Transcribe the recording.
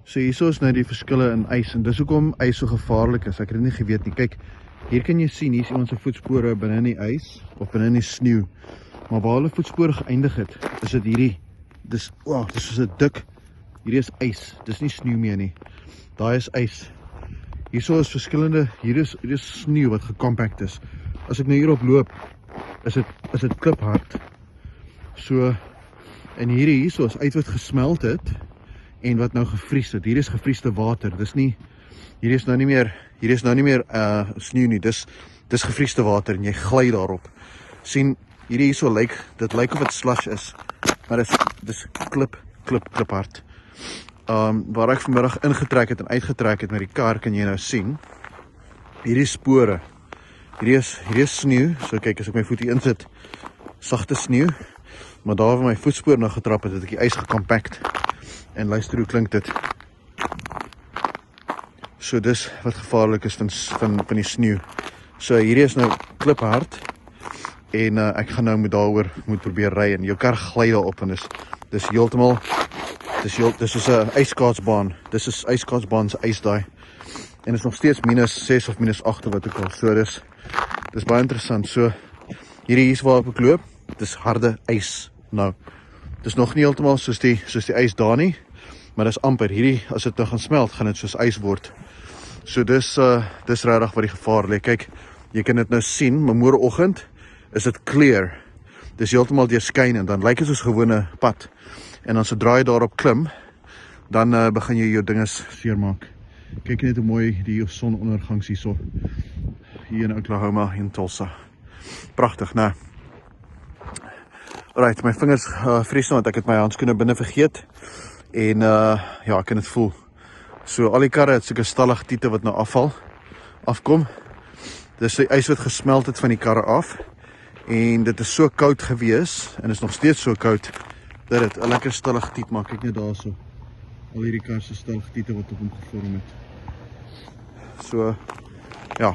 So hierso is nou die verskille in ys en dis hoekom ys so gevaarlik is. Ek het dit nie geweet nie. Kyk, hier kan jy sien, hier is iemand se voetspore binne in die ys of binne in die sneeu. Maar waar hulle voetspore geëindig het, is dit hierdie. Dis soos 'n dik. Hierdie is ys. Dis nie sneeu meer nie. Daai is ys. Hierso is verskillende, hier is sneeu wat gekompact is. As ek nou hierop loop, is dit kliphard. So en hierso is uit wat gesmelt het en wat nou gevries het. Hier is gevriesde water. Dis nie hier is nou nie meer sneeu nie. Dis gevriesde water en jy gly daarop. Sien, hierso lyk dit lyk of dit slush is, maar dis kliphard. Waar ek vanmiddag ingetrek het en uitgetrek het met die kar, kan jy nou sien. Hierdie spore. Hierdie is sneeu. So kyk, as ek my voet hier insit, sagte sneeu. Maar daar waar my voetspoor nou getrap het, het ek die ys gekompact. En luister hoe klink dit. So dis wat gevaarlik is van die sneeu. So hierdie is nou kliphard. En ek gaan nou daaroor moet probeer ry en jou kar gly daarop en dis heeltemal dis is 'n ijskaatsbaan. Dis is ijskaatsbaan se ys daai. En is nog steeds -6 of -8 of wat ook al. So dis baie interessant. So hierdie is waar ek loop. Dis harde ys nou. Dis nog nie heeltemal soos die ys daar nie, maar dis amper. Hierdie as dit nou gaan smelt, gaan dit soos ys word. So dis regtig wat die gevaar lê. Kyk, jy kan dit nou sien, maar môreoggend is dit clear. Dis heeltemal deurskynend, dan lyk dit soos gewone pad. En dan sodra jy daarop klim, dan begin jy jou dinges seermaak. Kyk net hoe mooi die sonondergangs hierso. Hier in Oklahoma, in Tulsa. Pragtig, né? Alright, my vingers vries nou, want ek het my handskoene binne vergeet. En ja, ek kan dit voel. So al die karre het soeke stalagtiete wat nou afkom. Dis die ys wat gesmelt het van die karre af. En dit is so koud gewees, en is nog steeds so koud, dat dit 'n lekker stalagtiet maak. Kyk net daarso. Al hierdie kar se stalagtiete wat op hom gevorm het. So, ja.